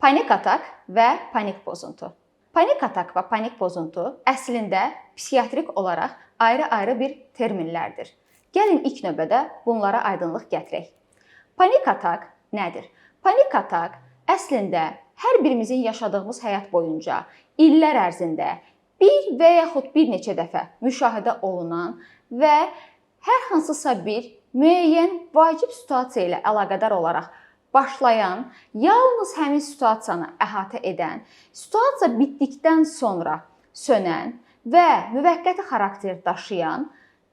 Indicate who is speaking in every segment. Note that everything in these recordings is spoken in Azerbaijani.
Speaker 1: Panik atak və panik pozuntu. Panik atak və panik pozuntu əslində psixiatrik olaraq ayrı-ayrı bir terminlərdir. Gəlin ilk növbədə bunlara aydınlıq gətirək. Panik atak nədir? Panik atak əslində hər birimizin yaşadığımız həyat boyunca illər ərzində bir və yaxud bir neçə dəfə müşahidə olunan və hər hansısa bir müəyyən vacib situasiya ilə əlaqədar olaraq başlayan, yalnız həmin situasiyanı əhatə edən, situasiya bitdikdən sonra sönən və müvəqqəti xarakter daşıyan,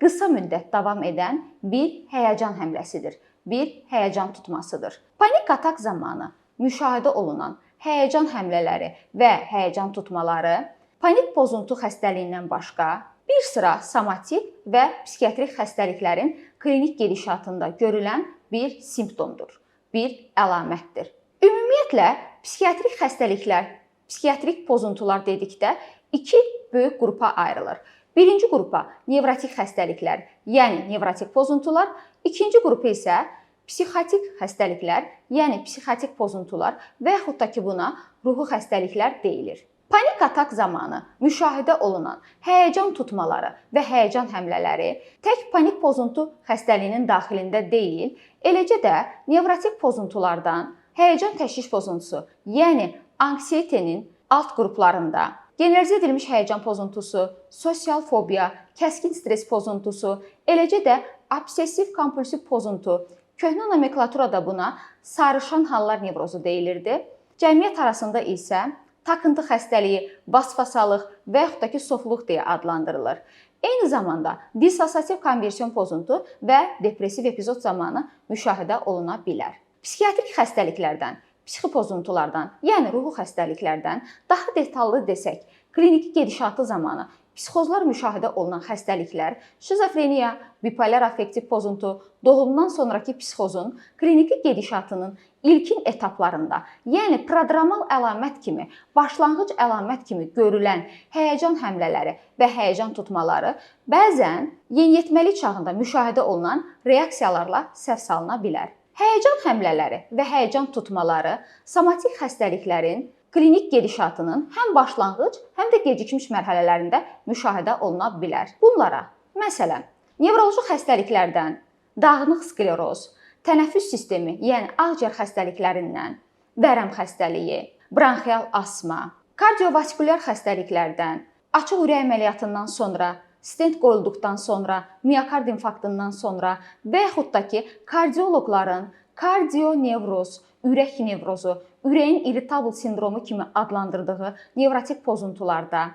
Speaker 1: qısa müddət davam edən bir həyəcan həmləsidir, bir həyəcan tutmasıdır. Panik atak zamanı müşahidə olunan həyəcan həmlələri və həyəcan tutmaları panik pozuntu xəstəliyindən başqa bir sıra somatik və psixiatrik xəstəliklərin klinik gedişatında görülən bir simptomdur, bir əlamətdir. Ümumiyyətlə, psixiatrik xəstəliklər, psixiatrik pozuntular dedikdə iki böyük qrupa ayrılır. Birinci qrupa nevrotik xəstəliklər, yəni nevrotik pozuntular, ikinci qrupa isə psixotik xəstəliklər, yəni psixotik pozuntular və yaxud da ki buna ruhi xəstəliklər deyilir. Panik atak zamanı müşahidə olunan həyəcan tutmaları və həyəcan həmlələri tək panik pozuntu xəstəliyinin daxilində deyil, eləcə də nevrotik pozuntulardan həyəcan təşviş pozuntusu, yəni anksiyetenin alt qruplarında generalizə edilmiş həyəcan pozuntusu, sosial fobiya, kəskin stres pozuntusu, eləcə də obsessiv-kompulsiv pozuntu, köhnə nomenklaturada buna sarışan hallar nevrozu deyilirdi. Cəmiyyət arasında isə takıntı xəstəliyi, vasvasalıq və yaxud da ki sofluq deyə adlandırılır. Eyni zamanda dissosiativ konversiyon pozuntu və depressiv epizod zamanı müşahidə oluna bilər. Psixiatrik xəstəliklərdən, psixopozuntulardan, yəni ruhi xəstəliklərdən daha detallı desək, kliniki gedişatı zamanı psixozlar müşahidə olunan xəstəliklər, şizofreniya, bipolar affektiv pozuntu, doğumdan sonraki psixozun kliniki gedişatının ilkin etaplarında, yəni prodromal əlamət kimi, başlanğıc əlamət kimi görülən həyəcan həmlələri və həyəcan tutmaları bəzən yeniyetməlik çağında müşahidə olunan reaksiyalarla səhv salına bilər. Həyəcan həmlələri və həyəcan tutmaları somatik xəstəliklərin klinik gedişatının həm başlanğıc, həm də gecikmiş mərhələlərində müşahidə oluna bilər. Bunlara, məsələn, nevroloji xəstəliklərdən dağınıq skleroz, tənəffüs sistemi, yəni ağciyər xəstəliklərindən, vərəm xəstəliyi, bronxial asma, kardiovaskülər xəstəliklərdən, açıq ürək əməliyyatından sonra, stent qoyulduqdan sonra, miokard infarktından sonra və yaxud da ki, kardioloqların kardionevroz, ürək nevrozu, ürəyin irritabl sindromu kimi adlandırdığı nevrotik pozuntularda,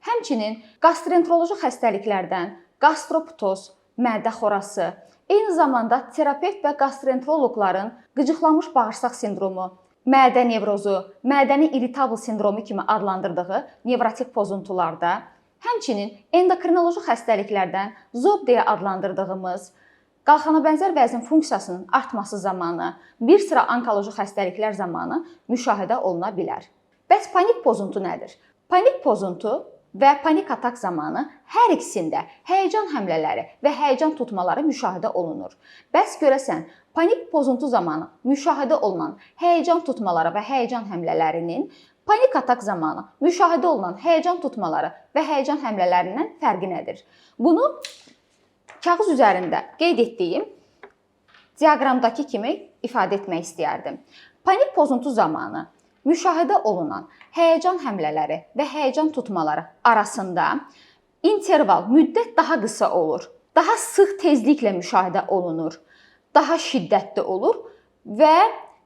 Speaker 1: həmçinin gastroenteroloji xəstəliklərdən qastroptoz, mədə xorası, eyni zamanda terapevt və gastroenteroloqların qıcıqlanmış bağırsaq sindromu, mədə nevrozu, mədəni irritabl sindromu kimi adlandırdığı nevrotik pozuntularda, həmçinin endokrinoloji xəstəliklərdən ZOB deyə adlandırdığımız qalxanabənzər vəzin funksiyasının artması zamanı, bir sıra onkoloji xəstəliklər zamanı müşahidə oluna bilər. Bəs panik pozuntu nədir? Panik pozuntu və panik atak zamanı hər ikisində həyəcan həmlələri və həyəcan tutmaları müşahidə olunur. Bəs görəsən, panik pozuntu zamanı müşahidə olunan həyəcan tutmaları və həyəcan həmlələrinin panik atak zamanı müşahidə olunan həyəcan tutmaları və həyəcan həmlələrindən fərqi nədir? Bunu kağız üzərində qeyd etdiyim diaqramdakı kimi ifadə etmək istəyərdim. Panik pozuntu zamanı müşahidə olunan həyəcan həmlələri və həyəcan tutmaları arasında interval, müddət daha qısa olur, daha sıx tezliklə müşahidə olunur, daha şiddətli olur və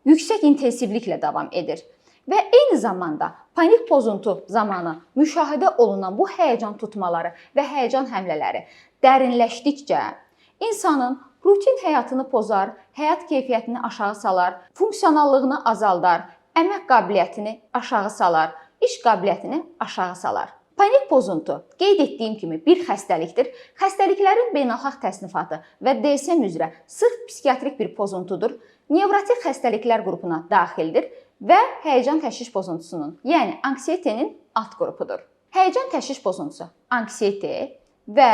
Speaker 1: yüksək intensivliklə davam edir. Və eyni zamanda panik pozuntu zamanı müşahidə olunan bu həyəcan tutmaları və həyəcan həmlələri dərinləşdikcə insanın rutin həyatını pozar, həyat keyfiyyətini aşağı salar, funksionallığını azaldar, əmək qabiliyyətini aşağı salar, iş qabiliyyətini aşağı salar. Panik pozuntu qeyd etdiyim kimi bir xəstəlikdir. Xəstəliklərin beynəlxalq təsnifatı və DSM üzrə sırf psixiatrik bir pozuntudur. Nevrotik xəstəliklər qrupuna daxildir və həyəcan təşviş pozuntusunun, yəni anksiyetenin alt qrupudur. Həyəcan təşviş pozuntusu, anksiyete və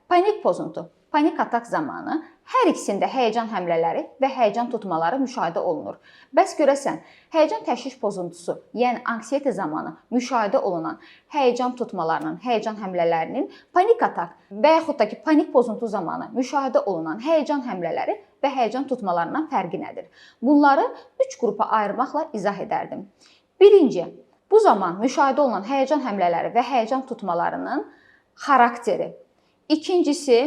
Speaker 1: panik pozuntu, Panik atak zamanı hər ikisində həyəcan həmlələri və həyəcan tutmaları müşahidə olunur. Bəs görəsən, həyəcan təşviş pozuntusu, yəni anksiyete zamanı müşahidə olunan həyəcan tutmalarının, həyəcan həmlələrinin panik atak və yaxud da ki, panik pozuntu zamanı müşahidə olunan həyəcan həmlələri və həyəcan tutmalarından fərqi nədir? Bunları 3 qrupa ayırmaqla izah edərdim. Birinci, bu zaman müşahidə olunan həyəcan həmlələri və həyəcan tutmalarının xarakteri. İkincisi,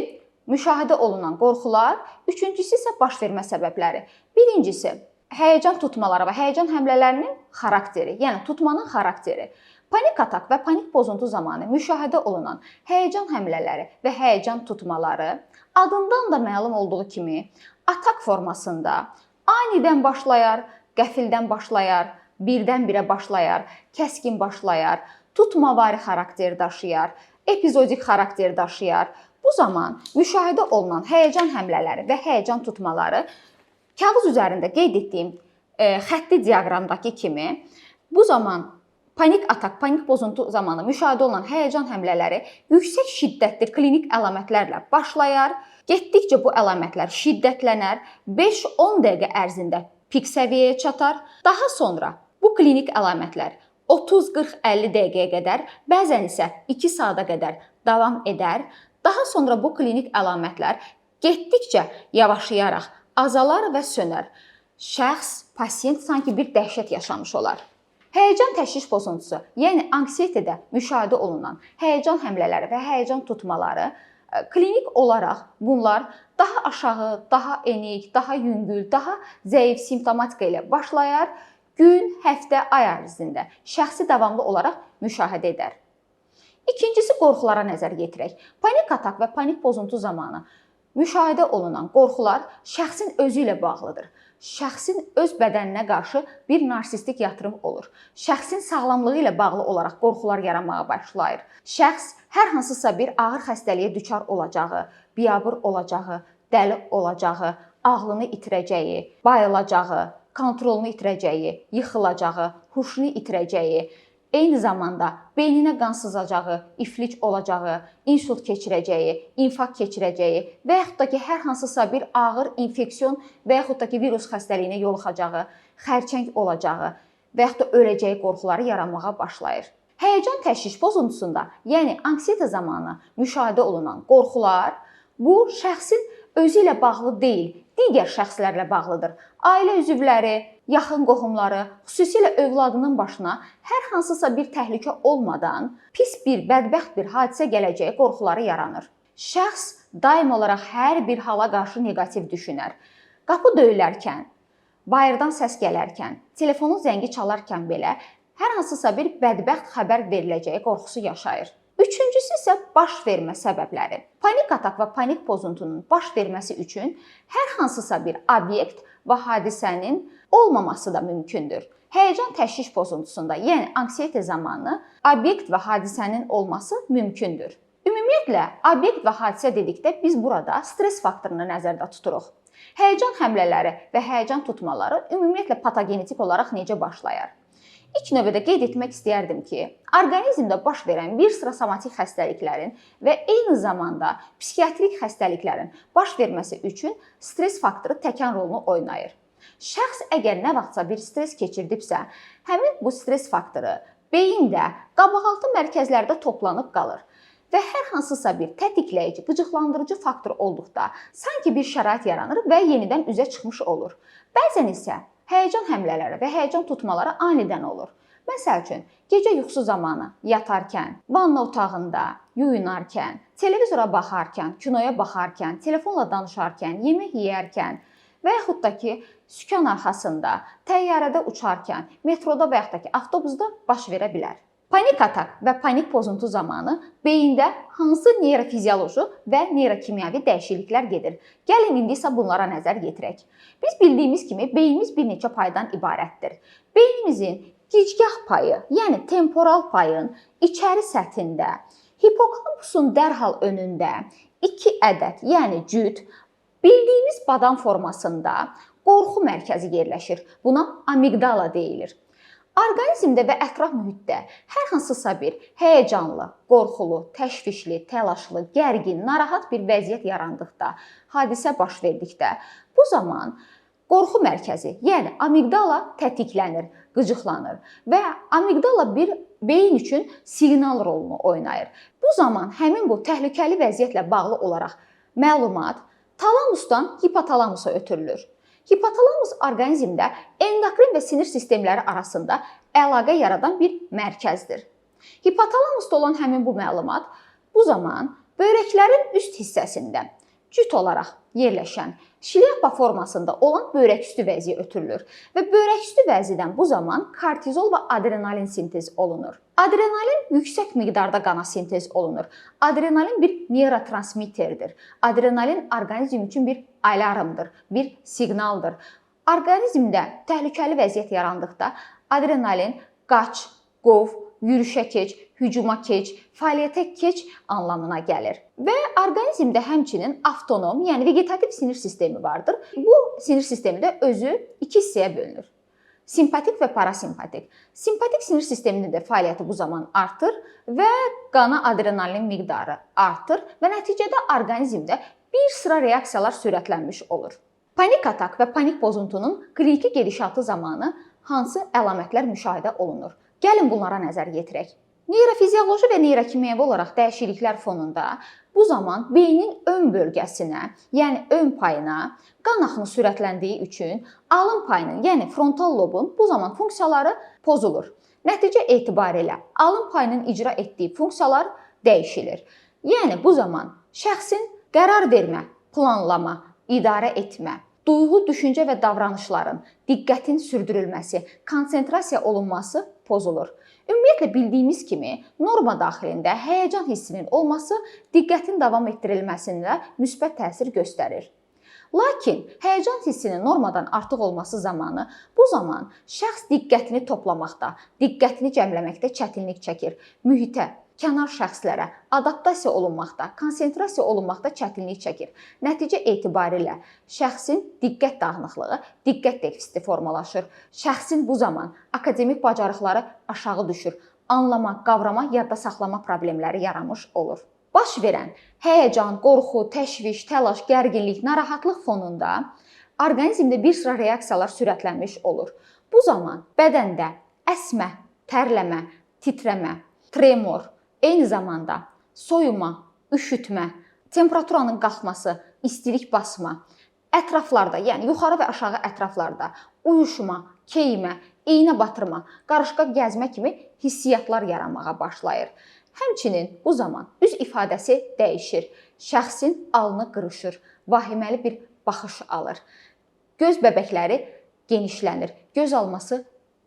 Speaker 1: müşahidə olunan qorxular, üçüncüsü isə baş vermə səbəbləri. Birincisi, həyəcan tutmaları və həyəcan həmlələrinin xarakteri, yəni tutmanın xarakteri. Panik atak və panik pozuntu zamanı müşahidə olunan həyəcan həmlələri və həyəcan tutmaları adından da məlum olduğu kimi atak formasında anidən başlayar, qəfildən başlayar, birdən-birə başlayar, kəskin başlayar, tutmavari xarakter daşıyar, epizodik xarakter daşıyar. Bu zaman müşahidə olunan həyəcan həmlələri və həyəcan tutmaları kağız üzərində qeyd etdiyim xətti diaqramdakı kimi bu zaman panik atak, panik pozuntu zamanı müşahidə olunan həyəcan həmlələri yüksək şiddətli klinik əlamətlərlə başlayar. Getdikcə bu əlamətlər şiddətlənər, 5-10 dəqiqə ərzində pik səviyyəyə çatar. Daha sonra bu klinik əlamətlər 30-40-50 dəqiqəyə qədər, bəzən isə 2 saata qədər davam edər. Daha sonra bu klinik əlamətlər getdikcə yavaşlayaraq azalar və sönər. Şəxs, pasiyent sanki bir dəhşət yaşamış olar. Həyəcan təşviş pozuntusu, yəni anksiyetedə müşahidə olunan həyəcan həmlələri və həyəcan tutmaları klinik olaraq bunlar daha aşağı, daha enik, daha yüngül, daha zəif simptomatika ilə başlayar. Gün, həftə, ay ərzində şəxsi davamlı olaraq müşahidə edər. İkincisi, qorxulara nəzər yetirək. Panik atak və panik pozuntu zamanı müşahidə olunan qorxular şəxsin özü ilə bağlıdır. Şəxsin öz bədəninə qarşı bir narsistik yatırım olur. Şəxsin sağlamlığı ilə bağlı olaraq qorxular yaranmağa başlayır. Şəxs hər hansısa bir ağır xəstəliyə düçar olacağı, biabır olacağı, dəli olacağı, ağlını itirəcəyi, bayılacağı, kontrolunu itirəcəyi, yıxılacağı, huşunu itirəcəyi, eyni zamanda beyninə qan sızacağı, iflic olacağı, insult keçirəcəyi, infarkt keçirəcəyi və yaxud da ki, hər hansısa bir ağır infeksiyon və yaxud da ki, virus xəstəliyinə yoluxacağı, xərçəng olacağı və yaxud da öləcəyi qorxuları yaranmağa başlayır. Həyəcan təşviş pozuntusunda, yəni anksiyete zamanı müşahidə olunan qorxular bu şəxsin özü ilə bağlı deyil, digər şəxslərlə bağlıdır. Ailə üzvləri, yaxın qohumları, xüsusilə övladının başına hər hansısa bir təhlükə olmadan pis bir, bədbəxt bir hadisə gələcəyi qorxuları yaranır. Şəxs daim olaraq hər bir hala qarşı neqativ düşünər. Qapı döyülərkən, bayırdan səs gələrkən, telefonun zəngi çalarkən belə hər hansısa bir bədbəxt xəbər veriləcəyi qorxusu yaşayır. Üçüncüsü isə baş vermə səbəbləri. Panik atak və panik pozuntunun baş verməsi üçün hər hansısa bir obyekt və hadisənin olmaması da mümkündür. Həyəcan təşviş pozuntusunda, yəni anksiyete zamanı obyekt və hadisənin olması mümkündür. Ümumiyyətlə, obyekt və hadisə dedikdə biz burada stres faktorunu nəzərdə tuturuq. Həyəcan həmlələri və həyəcan tutmaları ümumiyyətlə patogenetik olaraq necə başlayır? İlk növbədə qeyd etmək istəyərdim ki, orqanizmdə baş verən bir sıra somatik xəstəliklərin və eyni zamanda psixiatrik xəstəliklərin baş verməsi üçün stres faktoru təkan rolunu oynayır. Şəxs əgər nə vaxtsa bir stres keçirdibsə, həmin bu stres faktoru beyində qabaqaltı mərkəzlərdə toplanıb qalır və hər hansısa bir tətikləyici, qıcıqlandırıcı faktor olduqda sanki bir şərait yaranır və yenidən üzə çıxmış olur. Bəzən isə həyəcan həmlələri və həyəcan tutmaları anidən olur. Məsəl üçün, gecə yuxusu zamanı yatarkən, vanna otağında, yuyunarkən, televizora baxarkən, kinoya baxarkən, telefonla danışarkən, yemək yeyərkən və yaxud da ki, sükan arxasında, təyyarədə uçarkən, metroda və yaxud da ki, avtobusda baş verə bilər. Panik atak və panik pozuntu zamanı beyində hansı neyrofizioloji və neyrokimyəvi dəyişikliklər gedir? Gəlin indi isə bunlara nəzər yetirək. Biz bildiyimiz kimi beynimiz bir neçə paydan ibarətdir. Beynimizin gicgah payı, yəni temporal payın içəri səthində, hipokampusun dərhal önündə 2 ədəd, yəni cüt, bildiyimiz badam formasında qorxu mərkəzi yerləşir. Buna amigdala deyilir. Orqanizmdə və ətraf mühitdə hər hansısa bir həyəcanlı, qorxulu, təşvişli, təlaşlı, gərgin, narahat bir vəziyyət yarandıqda, hadisə baş verdikdə, bu zaman qorxu mərkəzi, yəni amigdala tətiklənir, qıcıqlanır və amigdala bir beyin üçün siqnal rolunu oynayır. Bu zaman həmin bu təhlükəli vəziyyətlə bağlı olaraq məlumat talamusdan hipotalamusa ötürülür. Hipotalamus orqanizmdə endokrin və sinir sistemləri arasında əlaqə yaradan bir mərkəzdir. Hipotalamusda olan həmin bu məlumat bu zaman böyrəklərin üst hissəsində cüt olaraq yerləşən şlyapa formasında olan böyrəküstü vəziyə ötürülür və böyrəküstü vəzidən bu zaman kortizol və adrenalin sintez olunur. Adrenalin yüksək miqdarda qana sintez olunur. Adrenalin bir neyrotransmitterdir. Adrenalin orqanizm üçün bir alarmdır, bir siqnaldır. Orqanizmdə təhlükəli vəziyyət yarandıqda adrenalin qaç, qov, yürüşə keç, hücuma keç, fəaliyyətə keç anlamına gəlir. Və orqanizmdə həmçinin avtonom, yəni veqetativ sinir sistemi vardır. Bu sinir sistemi də özü iki hissəyə bölünür. Simpatik və parasimpatik. Simpatik sinir sisteminin də fəaliyyəti bu zaman artır və qana adrenalin miqdarı artır və nəticədə orqanizmdə bir sıra reaksiyalar sürətlənmiş olur. Panik atak və panik pozuntunun kliniki gedişatı zamanı hansı əlamətlər müşahidə olunur? Gəlin bunlara nəzər yetirək. Neyrofizioloji və neyrokimyəvi olaraq dəyişikliklər fonunda bu zaman beynin ön bölgəsinə, yəni ön payına qan axını sürətləndiyi üçün alın payının, yəni frontal lobun bu zaman funksiyaları pozulur. Nəticə etibarilə alın payının icra etdiyi funksiyalar dəyişilir. Yəni bu zaman şəxsin qərar vermə, planlama, idarə etmə, duyğu, düşüncə və davranışların diqqətin sürdürülməsi, konsentrasiya olunması pozulur. Ümumiyyətlə bildiyimiz kimi norma daxilində həyəcan hissinin olması diqqətin davam etdirilməsində müsbət təsir göstərir. Lakin həyəcan hissinin normadan artıq olması zamanı bu zaman şəxs diqqətini toplamaqda, diqqətini cəmləməkdə çətinlik çəkir. Mühitə, kənar şəxslərə adaptasiya olunmaqda, konsentrasiya olunmaqda çətinlik çəkir. Nəticə etibarilə şəxsin diqqət dağınıqlığı, diqqət defisiti formalaşır. Şəxsin bu zaman akademik bacarıqları aşağı düşür. Anlama, qavrama, yadda saxlama problemləri yaranmış olur. Baş verən həyəcan, qorxu, təşviş, təlaş, gərginlik, narahatlıq fonunda orqanizmdə bir sıra reaksiyalar sürətlənmiş olur. Bu zaman bədəndə əsmə, tərləmə, titrəmə, tremor, eyni zamanda soyuma, üşütmə, temperaturanın qalxması, istilik basma, ətraflarda, yəni yuxarı və aşağı ətraflarda uyuşma, keymə, iynə batırma, qarışqa gəzmə kimi hissiyatlar yaranmağa başlayır. Həmçinin bu zaman üz ifadəsi dəyişir. Şəxsin alnı qırışır, vahiməli bir baxış alır. Göz bəbəkləri genişlənir, göz alması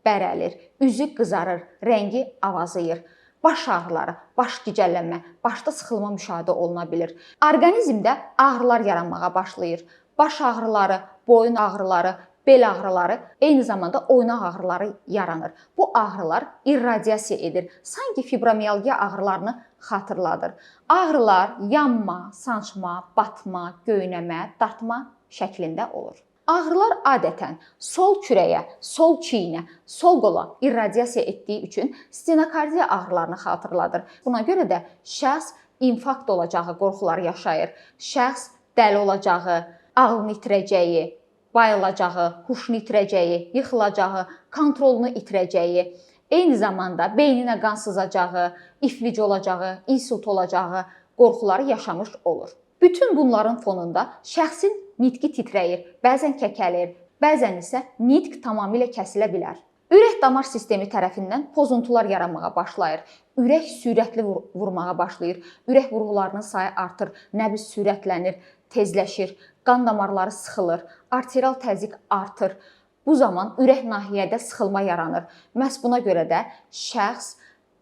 Speaker 1: bərəlir, üzü qızarır, rəngi avazıyır. Baş ağrıları, baş gicəllənmə, başda sıxılma müşahidə oluna bilir. Orqanizmdə ağrılar yaranmağa başlayır. Baş ağrıları, boyun ağrıları, bel ağrıları, eyni zamanda oynaq ağrıları yaranır. Bu ağrılar irradiasiya edir. Sanki fibromiyalgiya ağrılarını xatırladır. Ağrılar yanma, sancma, batma, göynəmə, dartma şəklində olur. Ağrılar adətən sol kürəyə, sol çiyinə, sol qola irradiasiya etdiyi üçün stenokardiya ağrılarını xatırladır. Buna görə də şəxs infarkt olacağı qorxuları yaşayır. Şəxs dəli olacağı, ağlını itirəcəyi, bayılacağı, huşunu itirəcəyi, yıxılacağı, kontrolunu itirəcəyi, eyni zamanda beyninə qan sızacağı, iflic olacağı, insult olacağı qorxuları yaşamış olur. Bütün bunların fonunda şəxsin nitqi titrəyir, bəzən kəkəlir, bəzən isə nitq tamamilə kəsilə bilər. Ürək damar sistemi tərəfindən pozuntular yaranmağa başlayır. Ürək sürətli vurmağa başlayır. Ürək vurğularının sayı artır, nəbz sürətlənir, tezləşir, qan damarları sıxılır, arterial təzyiq artır. Bu zaman ürək nahiyədə sıxılma yaranır. Məhz buna görə də şəxs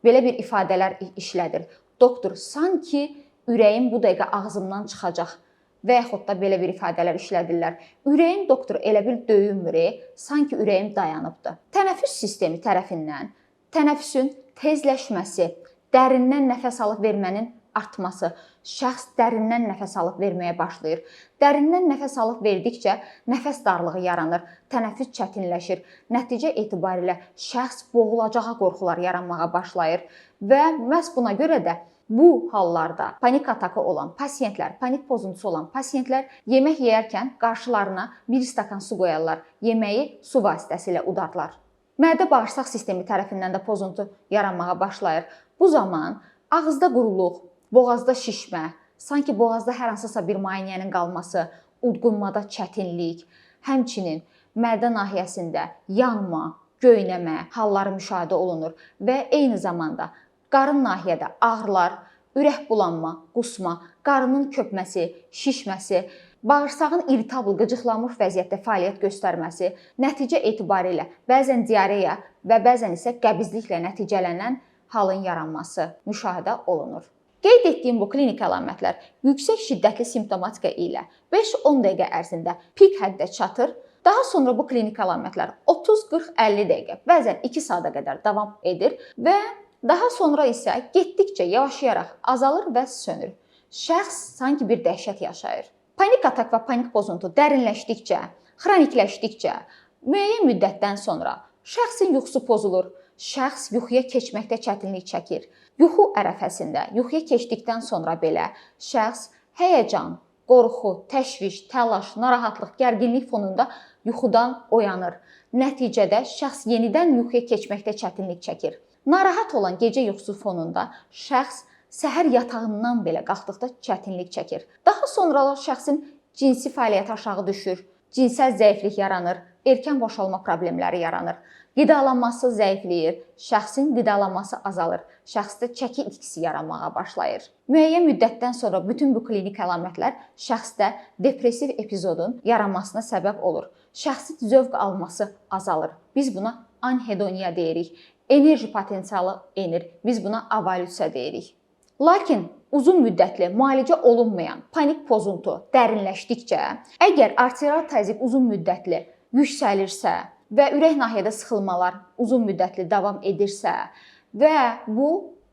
Speaker 1: belə bir ifadələr işlədir. Doktor, sanki ürəyim bu dəqiqə ağzımdan çıxacaq və yaxud da belə bir ifadələr işlədirlər. Ürəyim doktor elə bil döyünmür, sanki ürəyim dayanıbdır. Tənəffüs sistemi tərəfindən tənəffüsün tezləşməsi, dərindən nəfəs alıb vermənin artması, şəxs dərindən nəfəs alıb verməyə başlayır. Dərindən nəfəs alıb verdikcə nəfəs darlığı yaranır, tənəffüs çətinləşir. Nəticə etibarilə şəxs boğulacağı qorxular yaranmağa başlayır və məhz buna görə də bu hallarda panik atakı olan pasiyentlər, panik pozuntusu olan pasiyentlər yemək yeyərkən qarşılarına 1 stakan su qoyarlar. Yeməyi su vasitəsilə udarlar. Mədə-bağırsaq sistemi tərəfindən də pozuntu yaranmağa başlayır. Bu zaman ağızda quruluq, boğazda şişmə, sanki boğazda hər hansısa bir maneənin qalması, udqunmada çətinlik, həmçinin mədə nahiyəsində yanma, göynəmə halları müşahidə olunur və eyni zamanda qarın nahiyədə ağrılar, ürək bulanma, qusma, qarının köpməsi, şişməsi, bağırsağın irritabl, qıcıqlanmış vəziyyətdə fəaliyyət göstərməsi, nəticə etibarilə bəzən diareya və bəzən isə qəbizliklə nəticələnən halın yaranması müşahidə olunur. Qeyd etdiyim bu klinik əlamətlər yüksək şiddətli simptomatika ilə 5-10 dəqiqə ərzində pik həddə çatır. Daha sonra bu klinik əlamətlər 30, 40, 50 dəqiqə, bəzən 2 saata qədər davam edir və daha sonra isə getdikcə yavaşlayaraq azalır və sönür. Şəxs sanki bir dəhşət yaşayır. Panik atak və panik pozuntu dərinləşdikcə, xronikləşdikcə, müəyyən müddətdən sonra şəxsin yuxusu pozulur. Şəxs yuxuya keçməkdə çətinlik çəkir. Yuxu ərəfəsində, yuxuya keçdikdən sonra belə şəxs həyəcan, qorxu, təşviş, təlaş, narahatlıq, gərginlik fonunda yuxudan oyanır. Nəticədə şəxs yenidən yuxuya keçməkdə çətinlik çəkir. Narahat olan gecə yuxusu fonunda şəxs səhər yatağından belə qalxdıqda çətinlik çəkir. Daha sonralar şəxsin cinsi fəaliyyəti aşağı düşür, cinsəl zəiflik yaranır, erkən boşalma problemləri yaranır. Qidalanması zəifləyir, şəxsin qidalanması azalır, şəxsdə çəki itkisi yaranmağa başlayır. Müəyyən müddətdən sonra bütün bu klinik əlamətlər şəxsdə depressiv epizodun yaranmasına səbəb olur. Şəxsin zövq alması azalır. Biz buna anhedoniya deyirik. Enerji potensialı enir. Biz buna avalüsiya deyirik. Lakin uzun müddətli müalicə olunmayan panik pozuntu dərinləşdikcə, əgər arterial təzyiq uzun müddətli yüksəlirsə və ürək nahiyədə sıxılmalar uzun müddətli davam edirsə və bu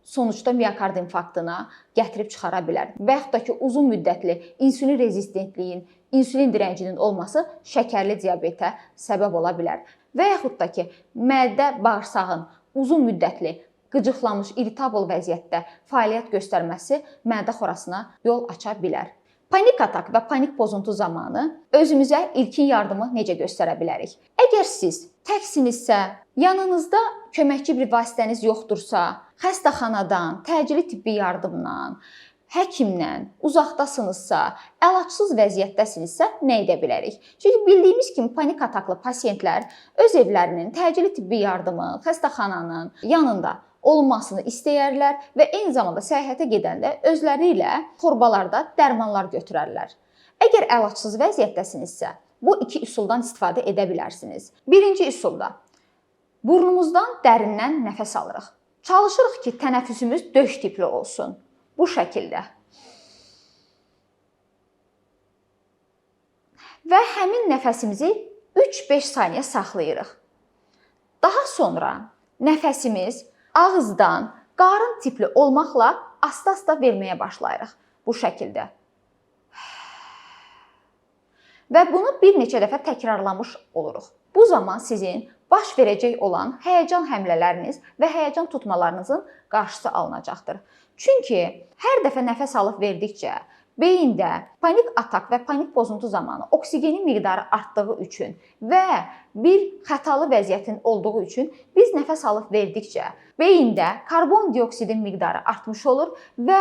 Speaker 1: sonuçda miokard infarktına gətirib çıxara bilər və yaxud da ki, uzun müddətli insulin rezistentliyin, insulin direncinin olması şəkərli diabetə səbəb ola bilər və yaxud da ki, mədə bağırsağın uzun müddətli qıcıqlanmış, irritabl vəziyyətdə fəaliyyət göstərməsi mədə xorasına yol aça bilər. Panik atak və panik pozuntu zamanı özümüzə ilkin yardımı necə göstərə bilərik? Əgər siz təksinizsə, yanınızda köməkçi bir vasitəniz yoxdursa, xəstəxanadan, təcili tibbi yardımdan, həkimdən uzaqdasınızsa, əlacısız vəziyyətdəsinizsə nə edə bilərik? Çünki bildiyimiz kimi panik ataklı pasiyentlər öz evlərinin təcili tibbi yardımı, xəstəxananın yanında olmasını istəyərlər və eyni zamanda səyahətə gedəndə özləri ilə torbalarda dərmanlar götürərlər. Əgər əlacısız vəziyyətdəsinizsə, bu iki üsuldan istifadə edə bilərsiniz. Birinci üsulda burnumuzdan dərindən nəfəs alırıq. Çalışırıq ki, tənəffüsümüz döş tipli olsun. Bu şəkildə. Və həmin nəfəsimizi 3-5 saniyə saxlayırıq. Daha sonra nəfəsimiz ağızdan qarın tipli olmaqla asta-asta verməyə başlayırıq. Bu şəkildə. Və bunu bir neçə dəfə təkrarlamış oluruq. Bu zaman sizin baş verəcək olan həyəcan həmlələriniz və həyəcan tutmalarınızın qarşısı alınacaqdır. Çünki hər dəfə nəfəs alıb verdikcə beyində panik atak və panik pozuntu zamanı oksigenin miqdarı artdığı üçün və bir xətalı vəziyyətin olduğu üçün biz nəfəs alıb verdikcə beyində karbon dioksidin miqdarı artmış olur və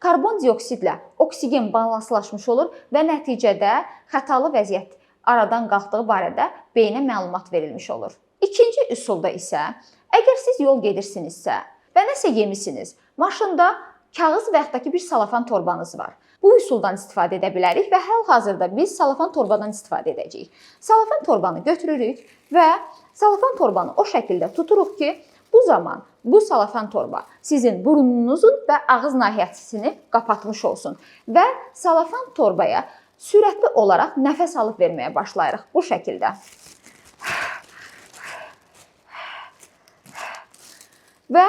Speaker 1: karbon dioksidlə oksigen balanslaşmış olur və nəticədə xətalı vəziyyət aradan qalxdığı barədə beyinə məlumat verilmiş olur. İkinci üsulda isə əgər siz yol gedirsinizsə və nəsə yemisiniz, maşında kağız və yaxud da ki bir salafan torbanız var. Bu üsuldan istifadə edə bilərik və hal-hazırda biz salafan torbadan istifadə edəcəyik. Salafan torbanı götürürük və salafan torbanı o şəkildə tuturuq ki, bu zaman bu salafan torba sizin burnunuzun və ağız nahiyəsini qapatmış olsun və salafan torbaya sürətli olaraq nəfəs alıb verməyə başlayırıq bu şəkildə. Və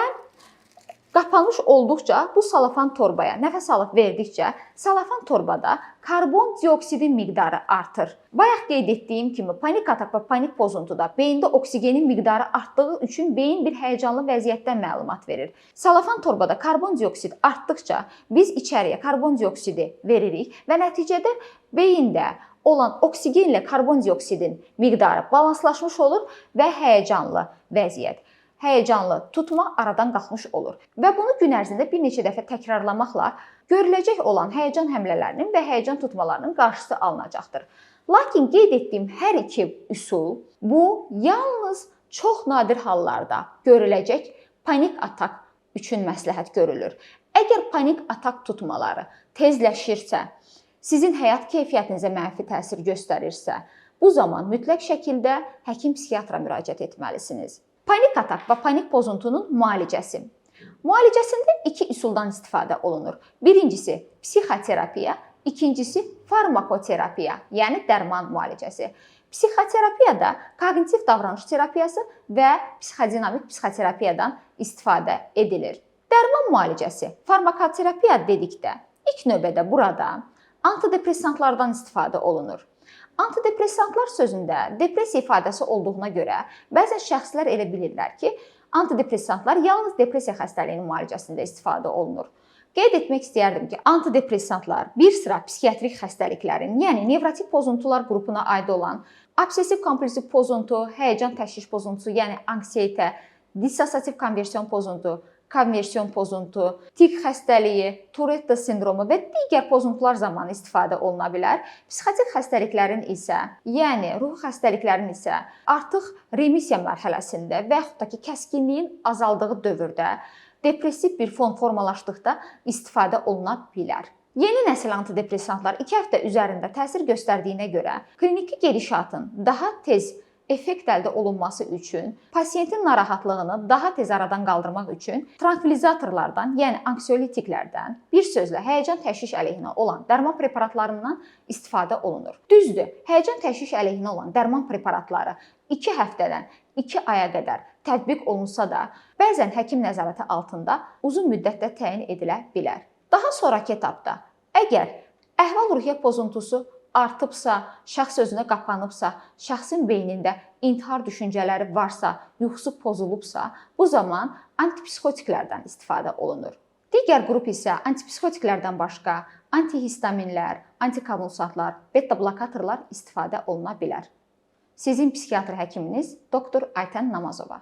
Speaker 1: Qapanmış olduqca bu salafan torbaya nəfəs alıb verdikcə salafan torbada karbon dioksidin miqdarı artır. Bayaq qeyd etdiyim kimi panik atak və panik pozuntuda beyində oksigenin miqdarı artdığı üçün beyin bir həyəcanlı vəziyyətdən məlumat verir. Salafan torbada karbon dioksid artdıqca biz içəriyə karbon dioksidi veririk və nəticədə beyində olan oksigenlə karbon dioksidin miqdarı balanslaşmış olur və həyəcanlı vəziyyət, həyəcanlı tutma aradan qalxmış olur. Və bunu gün ərzində bir neçə dəfə təkrarlamaqla görüləcək olan həyəcan həmlələrinin və həyəcan tutmalarının qarşısı alınacaqdır. Lakin qeyd etdiyim hər iki üsul bu yalnız çox nadir hallarda görüləcək panik atak üçün məsləhət görülür. Əgər panik atak tutmaları tezləşirsə, sizin həyat keyfiyyətinizə mənfi təsir göstərirsə, bu zaman mütləq şəkildə həkim-psixiatra müraciət etməlisiniz. Panik atak və panik pozuntunun müalicəsi. Müalicəsində iki üsuldan istifadə olunur. Birincisi psixoterapiya, ikincisi farmakoterapiya, yəni dərman müalicəsi. Psixoterapiyada koqnitiv davranış terapiyası və psixodinamik psixoterapiyadan istifadə edilir. Dərman müalicəsi, farmakoterapiya dedikdə ilk növbədə burada antidepressantlardan istifadə olunur. Antidepressantlar sözündə depressiya ifadəsi olduğuna görə bəzən şəxslər elə bilirlər ki, antidepressantlar yalnız depressiya xəstəliyinin müalicəsində istifadə olunur. Qeyd etmək istəyərdim ki, antidepressantlar bir sıra psixiatrik xəstəliklərin, yəni nevrotik pozuntular qrupuna aid olan obsessiv-kompulsiv pozuntu, həyəcan təşviş pozuntusu, yəni anksiyetə, dissosiativ konversiyon pozuntu, konversiyon pozuntu, tik xəstəliyi, Tourette sindromu və digər pozuntular zamanı istifadə oluna bilər. Psixotik xəstəliklərin isə, yəni ruh xəstəliklərin isə artıq remisiya mərhələsində və yaxud da ki, kəskinliyin azaldığı dövrdə, depressiv bir fon formalaşdıqda istifadə oluna bilər. Yeni nəsil antidepressantlar 2 həftə üzərində təsir göstərdiyinə görə kliniki gedişatın daha tez effekt əldə olunması üçün, pasiyentin narahatlığını daha tez aradan qaldırmaq üçün trankvilizatorlardan, yəni anksiolitiklərdən, bir sözlə həyəcan təşviş əleyhinə olan dərman preparatlarından istifadə olunur. Düzdür, həyəcan təşviş əleyhinə olan dərman preparatları 2 həftədən 2 aya qədər tətbiq olunsa da, bəzən həkim nəzarəti altında uzun müddətdə təyin edilə bilər. Daha sonrakı etapda, əgər əhval-ruhiyyə pozuntusu artıbsa, şəxs özünə qapanıbsa, şəxsin beynində intihar düşüncələri varsa, yuxusu pozulubsa, bu zaman antipsixotiklərdən istifadə olunur. Digər qrup isə antipsixotiklərdən başqa antihistaminlər, antikonvulsantlar, beta-blokatorlar istifadə oluna bilər. Sizin psixiatr həkiminiz doktor Aytən Namazova.